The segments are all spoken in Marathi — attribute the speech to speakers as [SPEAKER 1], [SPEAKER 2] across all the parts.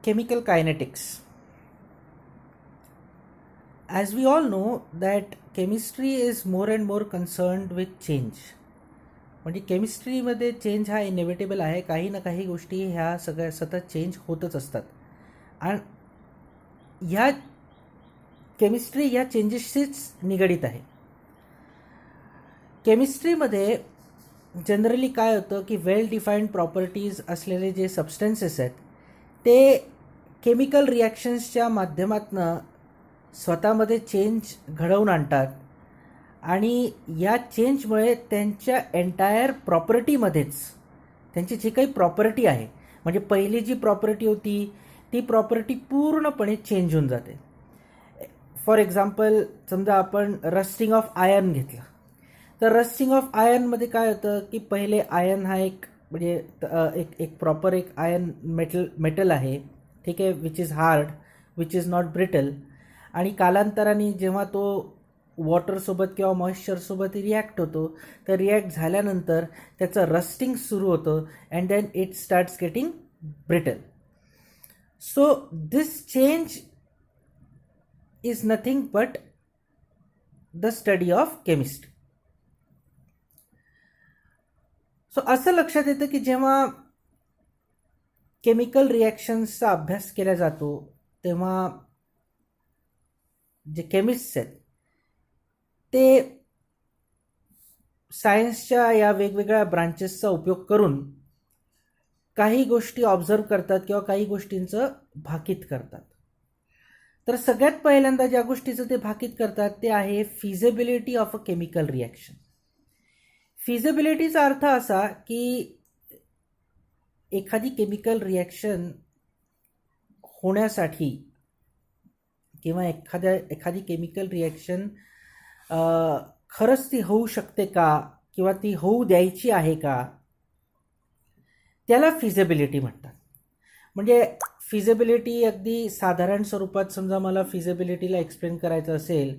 [SPEAKER 1] chemical kinetics. As we all know that chemistry is more and more concerned with change. म्हणजे केमिस्ट्रीमध्ये चेंज हा इनेव्हिटेबल आहे. काही ना काही गोष्टी ह्या सगळ्या सतत चेंज होतच असतात आणि ह्या केमिस्ट्री ह्या चेंजेसशीच निगडीत आहे. केमिस्ट्रीमध्ये जनरली काय होतं की वेल डिफाईन्ड प्रॉपर्टीज असलेले जे सबस्टन्सेस आहेत ते केमिकल रिॲक्शन्सच्या माध्यमातून स्वतःमध्ये चेंज घडवून आणतात आणि या चेंजमुळे त्यांच्या एंटायर प्रॉपर्टीमध्येच त्यांची जी काही प्रॉपर्टी आहे म्हणजे पहिली जी प्रॉपर्टी होती ती प्रॉपर्टी पूर्णपणे चेंज होऊन जाते. फॉर एक्झाम्पल समजा आपण रस्टिंग ऑफ आयर्न घेतलं तर रस्टिंग ऑफ आयर्नमध्ये काय होतं की पहिले आयर्न हा एक म्हणजे एक प्रॉपर एक आयर्न मेटल आहे, ठीक आहे, which is hard, which is not brittle. आणि कालांतराने जेव्हा तो वॉटरसोबत किंवा मॉइश्चरसोबत रिॲक्ट होतो तर रिॲक्ट झाल्यानंतर त्याचं रस्टिंग सुरू होतं and then it starts getting brittle. So this change is nothing but the study of chemistry. So असं लक्षात येतं की जेव्हा केमिकल रिॲक्शन्सचा अभ्यास केला जातो तेव्हा जे केमिस्ट्स आहेत ते सायन्सच्या या वेगवेगळ्या ब्रांचेसचा उपयोग करून काही गोष्टी ऑब्झर्व करतात किंवा काही गोष्टींचं भाकीत करतात. तर सगळ्यात पहिल्यांदा ज्या गोष्टीचं ते भाकीत करतात ते आहे feasibility of a chemical reaction. फिजिबिलिटीचा अर्थ असा की एखादी केमिकल रिॲक्शन होण्यासाठी किंवा एखादी केमिकल रिॲक्शन खरंच ती होऊ शकते का किंवा ती होऊ द्यायची आहे का त्याला फिजिबिलिटी म्हणतात. म्हणजे फिजिबिलिटी अगदी साधारण स्वरूपात समजा मला फिजिबिलिटीला एक्सप्लेन करायचं असेल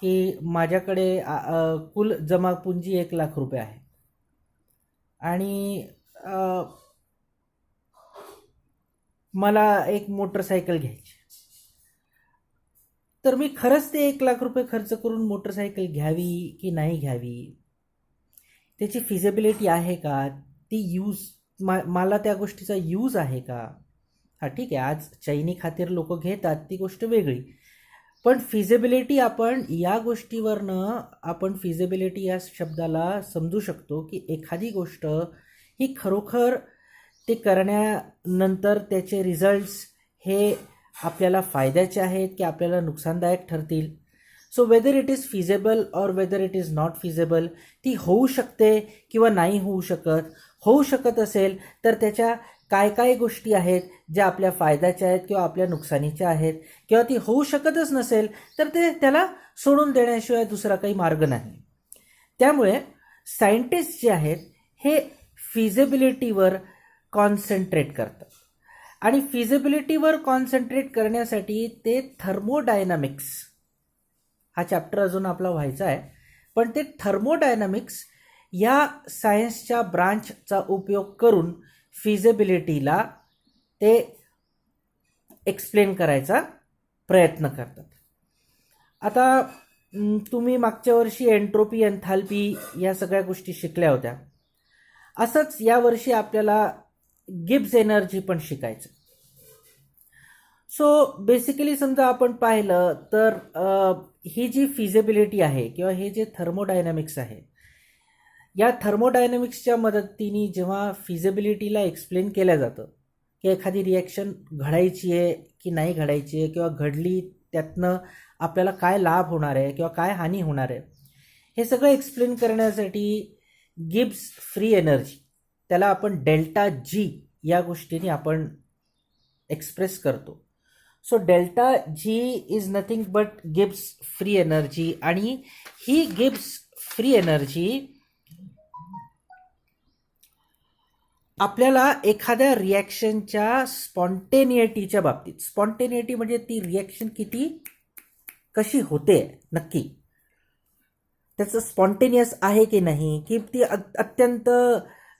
[SPEAKER 1] की माझ्याकडे कुल जमा पुंजी 1,00,000 रुपये आहे आणि मला एक मोटरसायकल घ्यायची. तर मी खरंच ते 1,00,000 रुपये खर्च करून मोटरसायकल घ्यावी की नाही घ्यावी, त्याची फिजिबिलिटी आहे का, ती यूज मला त्या गोष्टीचा यूज आहे का. हा ठीक आहे, आज चैनी खातीर लोक घेतात ती गोष्ट वेगळी, पण फिजिबिलिटी आपण या गोष्टीवरनं आपण फिजिबिलिटी या शब्दाला समजू शकतो की एखादी गोष्ट ही खरोखर ते करण्यानंतर त्याचे रिझल्ट्स हे आपल्याला फायद्याचे आहेत की आपल्याला नुकसानदायक ठरतील. So whether it is feasible or whether it is not feasible, ती होऊ शकते किंवा नाही होऊ शकत. होऊ शकत असेल तर त्याच्या काय काय गोष्टी आहेत ज्या आपल्या फायद्याच्या आहेत किंवा आपल्या नुकसानीच्या आहेत, किंवा ती होऊ शकतच नसेल तर त्याला सोडून देण्याशिवाय दुसरा काही मार्ग नाही. त्यामुळे सायंटिस्ट जे आहेत हे फिजिबिलिटीवर कॉन्सन्ट्रेट करतात आणि फिजिबिलिटीवर कॉन्सन्ट्रेट करण्यासाठी ते थर्मोडायनामिक्स हा चॅप्टर अजून आपला व्हायचा आहे, पण ते थर्मोडायनामिक्स या सायन्सच्या ब्रांचचा उपयोग करून फिजिबिलिटीला ते एक्सप्लेन करायचा प्रयत्न करतात. आता तुम्ही मागच्या वर्षी एन्ट्रोपी, एन्थाल्पी या सगळ्या गोष्टी शिकल्या होत्या. असंच यावर्षी आपल्याला गिब्स एनर्जी पण शिकायचं. सो बेसिकली समजा आपण पाहिलं तर ही जी फिजिबिलिटी आहे किंवा हे जे थर्मोडायनामिक्स आहे, या थर्मोडायनामिक्सच्या मदतीने जेव्हा फिजिबिलिटीला एक्सप्लेन केलं जातं की एखादी रिॲक्शन घडायची आहे की नाही घडायची आहे किंवा घडली त्यातनं आपल्याला काय लाभ होणार आहे किंवा काय हानी होणार आहे, हे सगळं एक्सप्लेन करण्यासाठी गिब्स फ्री एनर्जी, त्याला आपण डेल्टा जी या गोष्टीने आपण एक्सप्रेस करतो. So delta G is nothing but Gibbs free energy, आणि ही गिब्स फ्री एनर्जी आपल्याला एखाद्या रिॲक्शनच्या स्पॉन्टेनियटीच्या बाबतीत, स्पॉन्टेनियटी म्हणजे ती रिॲक्शन कशी होते नक्की, त्याचं स्पॉन्टेनियस आहे की नाही, की ती अत्यंत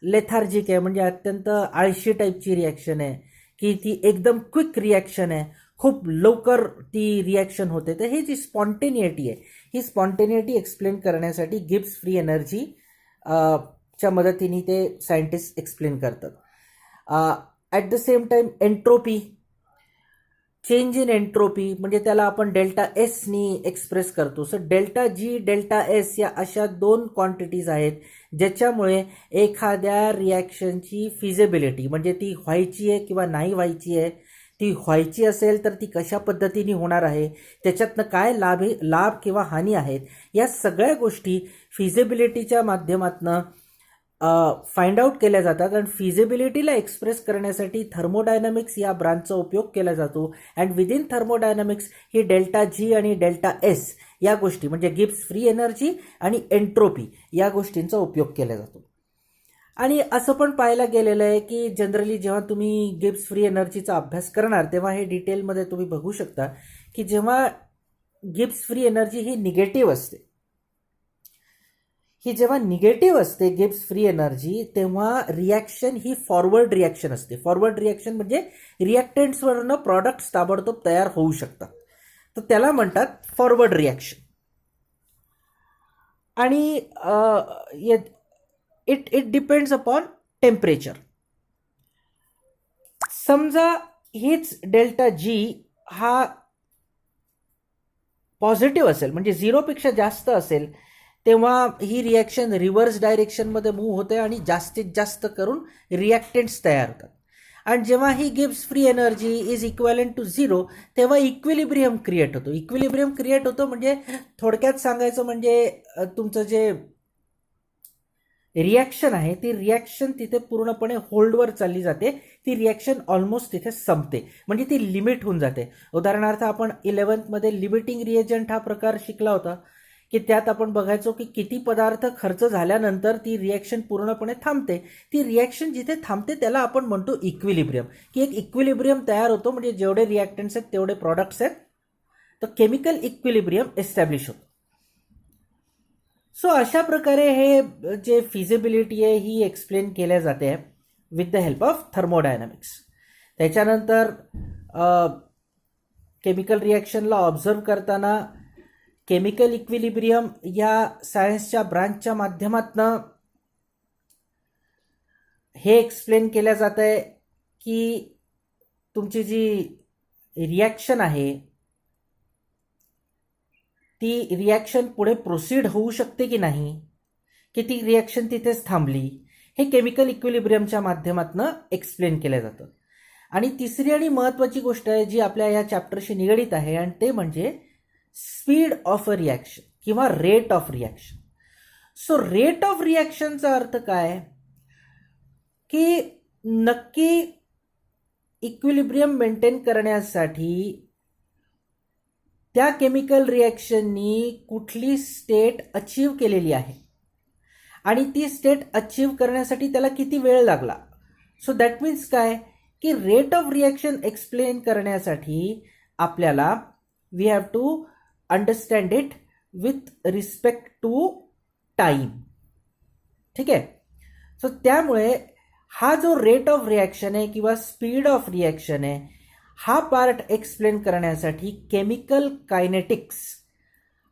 [SPEAKER 1] लेथार्जिक आहे म्हणजे अत्यंत आळशी टाईपची रिॲक्शन आहे, की ती एकदम क्विक रिॲक्शन आहे, खूप लवकर ती रिॲक्शन होते. तर ही जी स्पॉन्टेनिटी आहे, ही स्पॉन्टेनिटी एक्सप्लेन करण्यासाठी गिब्स फ्री एनर्जी च्या मदतीने ते सायंटिस्ट एक्सप्लेन करतात. At the same time entropy, change in entropy म्हणजे त्याला आपण डेल्टा एसनी एक्सप्रेस करतो. So delta G, delta S या अशा 2 क्वांटिटीज आहेत ज्याच्यामुळे एखाद्या रिॲक्शनची फिजिबिलिटी म्हणजे ती व्हायची आहे किंवा नाही व्हायची आहे, ती व्हायची असेल तर ती कशा पद्धतीने होणार आहे, त्याच्यातनं काय लाभ किंवा हानी आहेत, या सगळ्या गोष्टी फिजिबिलिटीच्या माध्यमातून फाइंड आउट केल्या जातात. आणि फिजिबिलिटीला एक्सप्रेस करण्यासाठी थर्मोडायनामिक्स या ब्रांचचा उपयोग केला जातो. अँड विदिन थर्मोडायनामिक्स ही डेल्टा जी आणि डेल्टा एस या गोष्टी म्हणजे गिब्स फ्री एनर्जी आणि एन्ट्रोपी या गोष्टींचा उपयोग केला जातो. आणि असं पण पाहायला गेलेलं आहे की जनरली जेव्हा तुम्ही गिब्स फ्री एनर्जीचा अभ्यास करणार तेव्हा हे डिटेलमध्ये तुम्ही बघू शकता की जेव्हा गिब्स फ्री एनर्जी ही निगेटिव्ह असते, ही जेव्हा निगेटिव्ह असते गिब्स फ्री एनर्जी, तेव्हा रिॲक्शन ही फॉरवर्ड रिॲक्शन असते. फॉरवर्ड रिॲक्शन म्हणजे रिॲक्टंट्सवरनं प्रॉडक्ट्स ताबडतोब तयार होऊ शकतात, तर त्याला म्हणतात फॉरवर्ड रिॲक्शन. आणि इट डिपेंड्स अपॉन टेम्परेचर. समजा हीच डेल्टा जी हा पॉझिटिव्ह असेल म्हणजे 0पेक्षा जास्त असेल, तेव्हा ही रिॲक्शन रिव्हर्स डायरेक्शनमध्ये मूव्ह होते आणि जास्तीत जास्त करून रिॲक्टंट्स तयार होतात. आणि जेव्हा ही Gibbs free energy is equivalent to 0 तेव्हा इक्विलिब्रियम क्रिएट होतो. इक्विलिब्रियम क्रिएट होतो म्हणजे थोडक्यात सांगायचं म्हणजे तुमचं जे रिॲक्शन आहे ती रिॲक्शन तिथे पूर्णपणे होल्डवर चालली जाते. ती रिॲक्शन ऑलमोस्ट तिथे संपते म्हणजे ती लिमिट होऊन जाते. उदाहरणार्थ आपण 11th लिमिटिंग रिएजंट हा प्रकार शिकला होता की त्यात आपण बघायचो की किती पदार्थ खर्च झाल्यानंतर ती रिॲक्शन पूर्णपणे थांबते. ती रिॲक्शन जिथे थांबते त्याला आपण म्हणतो इक्विलिब्रियम, की एक इक्विलिब्रियम तयार होतो म्हणजे जेवढे रिॲक्टंट्स आहेत तेवढे प्रॉडक्ट्स आहेत, तर केमिकल इक्विलिब्रियम एस्टॅब्लिश होतो. सो अशा प्रकारे हे जे फिजिबिलिटी आहे ही एक्सप्लेन केल्या जाते with the help of thermodynamics. त्याच्यानंतर केमिकल रिॲक्शनला ऑब्झर्व करताना केमिकल इक्विलिब्रियम या सायन्सच्या ब्रांचच्या माध्यमातून हे एक्सप्लेन केल्या जात आहे की तुमची जी रिॲक्शन आहे ती रिॲक्शन पुढे प्रोसीड होऊ शकते की नाही, की ती रिॲक्शन तिथेच थांबली, हे केमिकल इक्विलिब्रियमच्या माध्यमातून एक्सप्लेन केलं जातं. आणि तिसरी आणि महत्त्वाची गोष्ट आहे जी आपल्या या चॅप्टरशी निगडीत आहे आणि ते म्हणजे स्पीड ऑफ अ रिॲक्शन किंवा rate of reaction. So rate of रिॲक्शनचा अर्थ काय की नक्की इक्विलिब्रियम मेंटेन करण्यासाठी त्या केमिकल रिॲक्शननी कुठली स्टेट अचीव केलेली आहे आणि ती स्टेट अचीव करण्यासाठी त्याला किती वेळ लागला. सो दॅट मीन्स काय की रेट ऑफ रिॲक्शन एक्सप्लेन करण्यासाठी आपल्याला we have to understand it with respect to time. ठीक आहे. सो त्यामुळे हा जो रेट ऑफ रिॲक्शन आहे किंवा स्पीड ऑफ रिॲक्शन आहे हा पार्ट एक्सप्लेन करण्यासाठी केमिकल कायनेटिक्स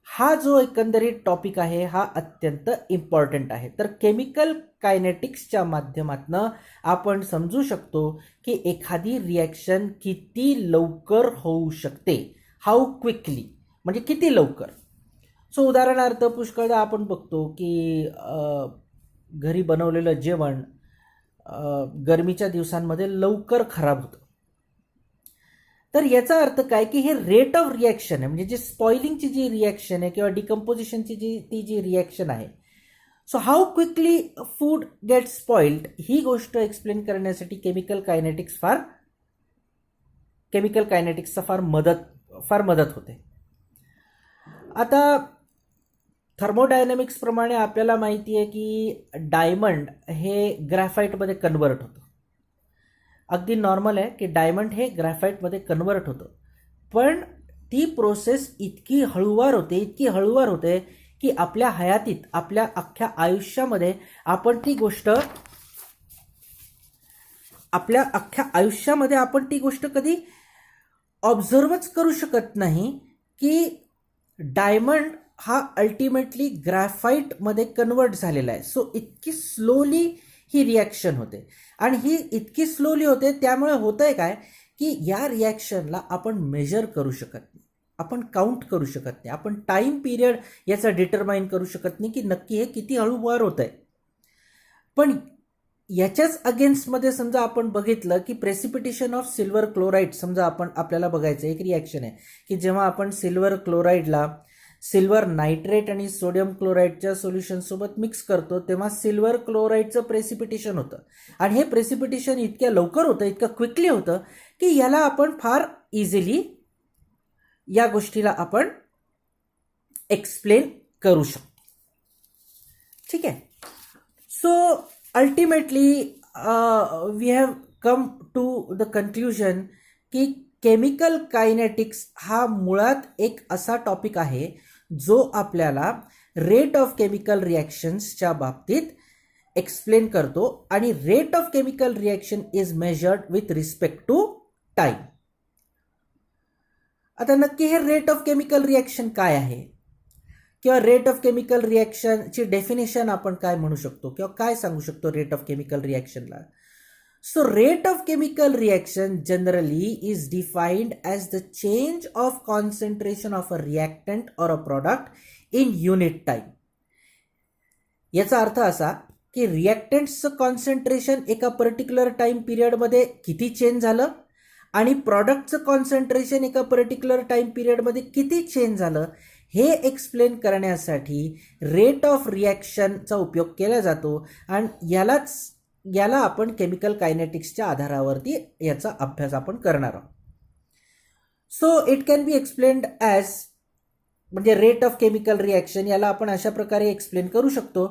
[SPEAKER 1] हा जो एकंदरीत टॉपिक आहे हा अत्यंत इम्पॉर्टंट आहे. तर केमिकल कायनेटिक्सच्या माध्यमातून आपण समजू शकतो की एखादी रिॲक्शन किती लवकर होऊ शकते, हाऊ क्विकली म्हणजे किती लवकर. सो उदाहरणार्थ पुष्कळदा आपण बघतो की घरी बनवलेलं जेवण गरमीच्या दिवसांमध्ये लवकर खराब होतं. तर याचा अर्थ काय की हे रेट ऑफ रिॲक्शन आहे म्हणजे जी स्पॉइलिंगची जी रिॲक्शन आहे किंवा डिकम्पोजिशनची जी रिॲक्शन आहे. So how quickly food get spoiled ही गोष्ट एक्सप्लेन करण्यासाठी केमिकल कायनेटिक्सचा फार मदत होते. आता थर्मोडायनॅमिक्स प्रमाणे आपल्याला माहिती आहे की डायमंड हे ग्रॅफाईटमध्ये कन्वर्ट होतं. अगदी नॉर्मल आहे की डायमंड हे ग्रॅफाईटमध्ये कन्वर्ट होतं, पण ती प्रोसेस इतकी हळूवार होते की आपल्या हयातीत आपल्या अख्ख्या आयुष्यामध्ये आपण ती गोष्ट आपल्या अख्ख्या आयुष्यामध्ये आपण ती गोष्ट कधी ऑब्झर्वच करू शकत नाही की डायमंड हा अल्टिमेटली ग्रॅफाईटमध्ये कन्वर्ट झालेला आहे. सो इतकी स्लोली ही रिॲक्शन होते आणि ही इतकी स्लोली होते, त्यामुळे होतंय काय की या रिॲक्शनला आपण मेजर करू शकत नाही, आपण काउंट करू शकत नाही, आपण टाईम पिरियड याचा डिटरमाइन करू शकत नाही की नक्की हे किती हळूवार होत आहे. पण याच्याच अगेन्स्टमध्ये समजा आपण बघितलं की प्रेसिपिटेशन ऑफ सिल्वर क्लोराईड, समजा आपल्याला बघायचं एक रिॲक्शन आहे की जेव्हा आपण सिल्वर क्लोराईडला सिल्वर नायट्रेट आणि सोडियम क्लोराईडच्या सोल्युशनसोबत मिक्स करतो तेव्हा सिल्वर क्लोराईडचं प्रेसिपिटेशन होतं आणि हे प्रेसिपिटेशन इतक्या लवकर होतं, इतकं क्विकली होतं की याला आपण फार इझिली या गोष्टीला आपण एक्सप्लेन करू शकतो. ठीक आहे. So ultimately we have come to the conclusion की केमिकल कायनेटिक्स हा मुळात एक असा टॉपिक आहे जो आपल्याला रेट ऑफ केमिकल रिॲक्शन्सच्या बाबतीत एक्सप्लेन करतो आणि rate of chemical reaction is measured with respect to time. आता नक्की हे रेट ऑफ केमिकल रिॲक्शन काय आहे किंवा रेट ऑफ केमिकल रिॲक्शनची डेफिनेशन आपण काय म्हणू शकतो किंवा काय सांगू शकतो रेट ऑफ केमिकल रिॲक्शनला. So rate of chemical reaction generally is defined as the change of concentration of a reactant or a product in unit time. याचा अर्थ असा की रिॲक्टंट्सचं कॉन्सन्ट्रेशन एका पर्टिक्युलर टाइम पिरियडमध्ये किती चेंज झालं आणि प्रॉडक्टचं कॉन्सन्ट्रेशन एका पर्टिक्युलर टाइम पिरियडमध्ये किती चेंज झालं हे एक्सप्लेन करण्यासाठी रेट ऑफ रिॲक्शनचा उपयोग केला जातो आणि याला आपण केमिकल कायनेटिक्सच्या आधारावरती याचा अभ्यास आपण करणार आहोत. So it can be explained as, म्हणजे रेट ऑफ केमिकल रिॲक्शन याला आपण अशा प्रकारे एक्सप्लेन करू शकतो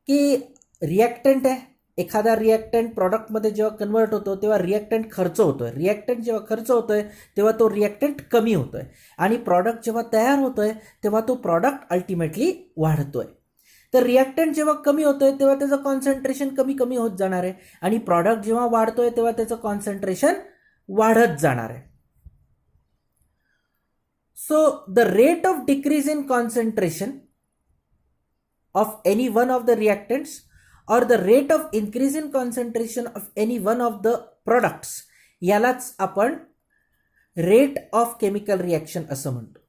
[SPEAKER 1] की रिॲक्टंट आहे, एखादा रिॲक्टंट प्रॉडक्टमध्ये जेव्हा कन्वर्ट होतो तेव्हा रिॲक्टंट खर्च होतोय, रिॲक्टंट जेव्हा खर्च होतोय तेव्हा तो रिॲक्टंट कमी होतोय आणि प्रॉडक्ट जेव्हा तयार होतोय तेव्हा तो प्रॉडक्ट अल्टिमेटली वाढतोय. तर रिॲक्टंट जेव्हा कमी होतोय तेव्हा त्याचं कॉन्सन्ट्रेशन कमी कमी होत जाणार आहे आणि प्रॉडक्ट जेव्हा वाढतोय तेव्हा त्याचं कॉन्सन्ट्रेशन वाढत जाणार आहे. So the rate of decrease in concentration of any one of the reactants or the rate of increase in concentration of any one of the products यालाच आपण रेट ऑफ केमिकल रिॲक्शन असं म्हणतो.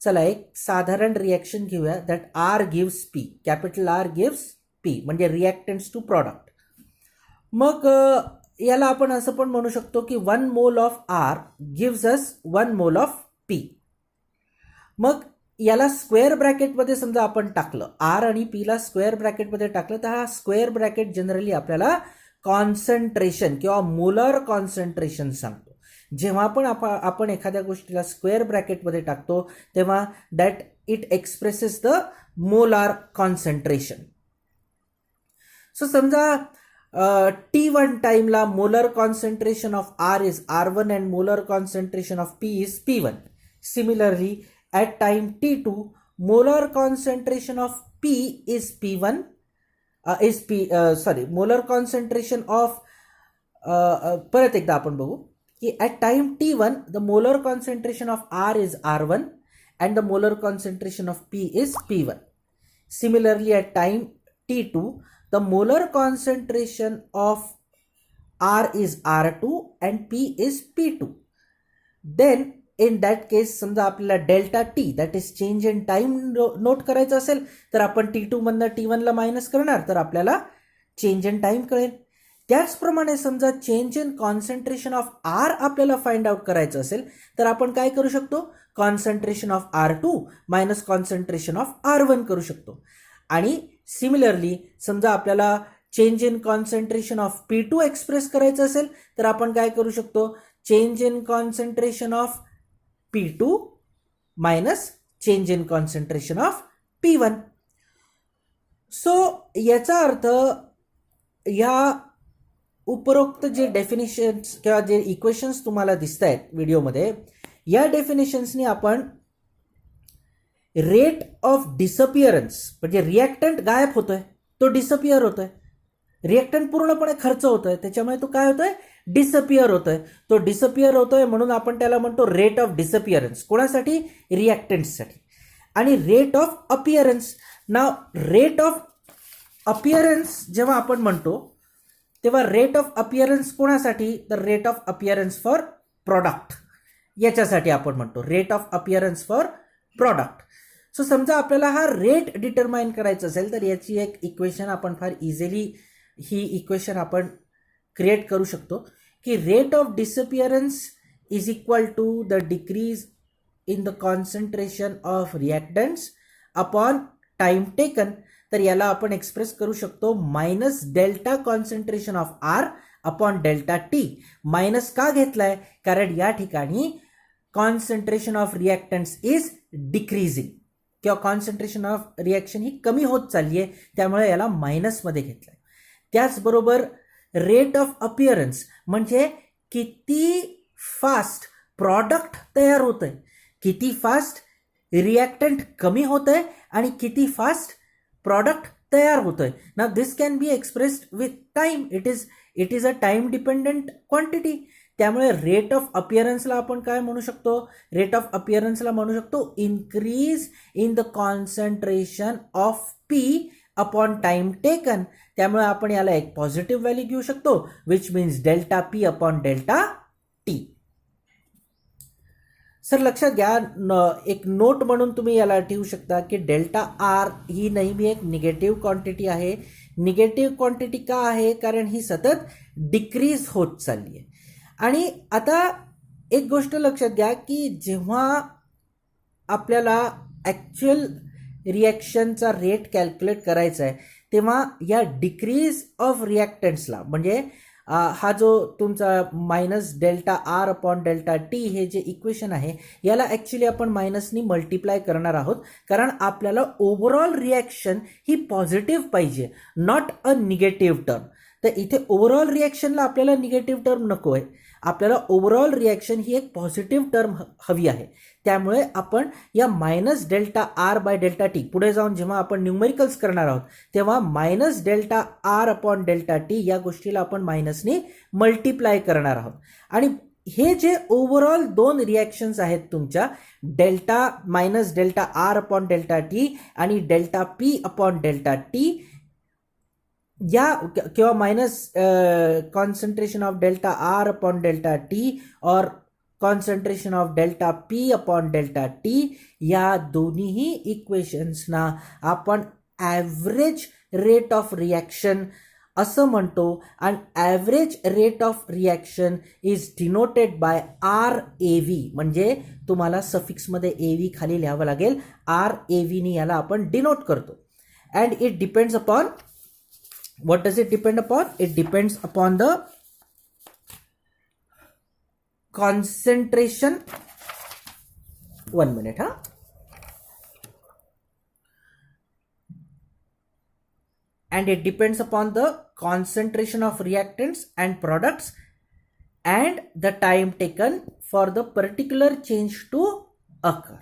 [SPEAKER 1] चला एक साधारण रिॲक्शन घेऊया. That R gives P, capital R gives P म्हणजे रिॲक्टंट्स टू प्रॉडक्ट. मग याला आपण असं पण म्हणू शकतो की 1 mole of R gives us 1 mole of P. मग याला स्क्वेअर ब्रॅकेटमध्ये समजा आपण टाकलं, आर आणि पीला स्क्वेअर ब्रॅकेटमध्ये टाकलं तर हा स्क्वेअर ब्रॅकेट जनरली आपल्याला कॉन्सन्ट्रेशन किंवा मोलर कॉन्सन्ट्रेशन सांगतो. जेव्हा पण आपण एखाद्या गोष्टीला स्क्वेअर ब्रॅकेटमध्ये टाकतो तेव्हा that it expresses the molar concentration. So समजा T1 टाइमला molar concentration of R is R1 and molar concentration of P is P1. Similarly at time T2 molar concentration of P is P1 molar concentration of परत एकदा आपण बघू की at time T1 the molar concentration of R is R1 and the molar concentration of P is P1. Similarly at time T2 the molar concentration of R is R2 and P is P2. Then in that case समजा आपल्याला delta T that is change in time note करायचं असेल तर आपण T2 मधनं T1ला मायनस करणार तर आपल्याला चेंज इन टाइम कळेल. त्याचप्रमाणे समजा change in concentration of R आपल्याला फाइंड आउट करायचं असेल तर आपण काय करू शकतो, concentration of R2 minus concentration of R1 करू शकतो. आणि सिमिलरली समजा आपल्याला change in concentration of P2 express करायचं असेल तर आपण काय करू शकतो, change in concentration of P2 minus change in concentration of P1. So याचा अर्थ या उपरोक्त जे डेफिनेशन्स किंवा जे इक्वेशन्स तुम्हाला दिसत आहेत व्हिडिओमध्ये या डेफिनेशन्सनी आपण रेट ऑफ डिसअपिअरन्स म्हणजे रिॲक्टंट गायब होतोय, तो डिसअपिअर होतोय. रिएक्टंट पूर्णपणे खर्च होतोय, त्याच्यामुळे तो काय होतोय, डिसअपिअर होतोय. तो डिसअपिअर होतोय म्हणून आपण त्याला म्हणतो रेट ऑफ डिसअपिअरन्स. कोणासाठी, रिएक्टंट्ससाठी. आणि rate of appearance. Now rate of appearance जेव्हा आपण म्हणतो तेव्हा रेट ऑफ अपिअरन्स कोणासाठी, तर rate of appearance for product, याच्यासाठी आपण म्हणतो rate of appearance for product. So समजा आपल्याला हा रेट डिटरमाइन करायचा असेल तर याची एक इक्वेशन आपण फार इझिली ही इक्वेशन आपण क्रिएट करू शकतो की rate of disappearance is equal to the decrease in the concentration of reactants upon time taken. तर याला आपण एक्सप्रेस करू शकतो minus delta concentration of R upon delta T. Minus का घेतलाय, कारण या ठिकाणी concentration of reactants is decreasing किंवा कॉन्सन्ट्रेशन ऑफ रिएक्शन ही कमी होत चालली आहे, त्यामुळे याला मायनसमध्ये घेतलंय. त्याचबरोबर रेट ऑफ अपिअरन्स म्हणजे किती फास्ट प्रॉडक्ट तयार होतंय, किती फास्ट रिएक्टंट कमी होतंय आणि किती फास्ट प्रॉडक्ट तयार होतोय. Now this can be expressed with time. It is a time dependent quantity. त्यामुळे रेट ऑफ अपिअरन्सला आपण काय म्हणू शकतो, रेट ऑफ अपिअरन्सला म्हणू शकतो increase in the concentration of P upon time taken. त्यामुळे आपण याला एक पॉझिटिव्ह व्हॅल्यू घेऊ शकतो which means delta P upon delta T. Sir लक्षात घ्या, एक नोट म्हणून तुम्ही याला ठेवू शकता की डेल्टा आर ही नेहमी एक निगेटिव्ह क्वांटिटी आहे. निगेटिव्ह क्वांटिटी का आहे, कारण ही सतत डिक्रीज होत चालली आहे. आणि आता एक गोष्ट लक्षात घ्या की जेव्हा आपल्याला ॲक्च्युअल रिॲक्शनचा रेट कॅल्क्युलेट करायचा आहे तेव्हा या डिक्रीज ऑफ रिॲक्टंट्सला म्हणजे हा जो तुमचा minus delta R upon delta T हे जे इक्वेशन आहे याला ॲक्च्युली आपण मायनसनी मल्टिप्लाय करणार आहोत, कारण आपल्याला ओव्हरऑल रिॲक्शन ही पॉझिटिव्ह पाहिजे, नॉट अ निगेटिव्ह टर्म. तर इथे ओव्हरऑल रिॲक्शनला आपल्याला निगेटिव्ह टर्म नको आहे, आपल्याला ओव्हरऑल रिॲक्शन ही एक पॉझिटिव्ह टर्म हवी आहे. त्यामुळे आपण या minus delta R by delta T पुढे जाऊन जेव्हा आपण न्यूमेरिकल्स करणार आहोत तेव्हा minus delta R upon delta T या गोष्टीला आपण मायनसने मल्टिप्लाय करणार आहोत. आणि हे जे ओव्हरऑल दोन रिॲक्शन्स आहेत तुमच्या delta minus delta R upon delta T आणि delta P upon delta T या किंवा minus concentration of delta R upon delta T or concentration of delta P upon delta T या दोन्हीही इक्वेशन्सना आपण ॲव्हरेज रेट ऑफ रिॲक्शन असं म्हणतो. आणि average rate of reaction is denoted by R A V. म्हणजे तुम्हाला सफिक्समध्ये ए व्ही खाली लिहावं लागेल, आर ए व्हीनी याला आपण डिनोट करतो. And it depends upon, what does it depend upon? It depends upon the concentration. 1 minute, and it depends upon the concentration of reactants and products and the time taken for the particular change to occur.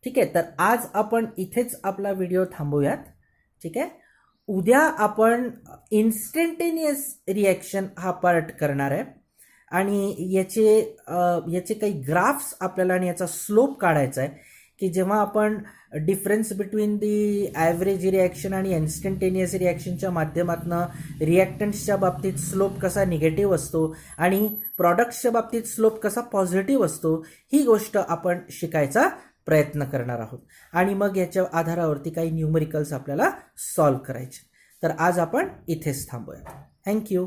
[SPEAKER 1] ठीक आहे, तर आज आपण इथेच आपला व्हिडिओ थांबूयात. ठीक आहे, उद्या आपण इन्स्टंटेनियस रिॲक्शन हा पार्ट करणार आहे आणि याचे काही ग्राफ्स आपल्याला आणि याचा स्लोप काढायचा आहे की जेव्हा आपण difference between the average reaction आणि इन्स्टंटेनियस रिॲक्शनच्या माध्यमातून रिॲक्टंट्सच्या बाबतीत स्लोप कसा निगेटिव्ह असतो आणि प्रॉडक्ट्सच्या बाबतीत स्लोप कसा पॉझिटिव्ह असतो ही गोष्ट आपण शिकायचा प्रयत्न करणार आहोत. आणि मग याच्या आधारावरती काही न्यूमरिकल्स आपल्याला सॉल्व्ह करायचे. तर आज आपण इथेच थांबूया. थँक्यू.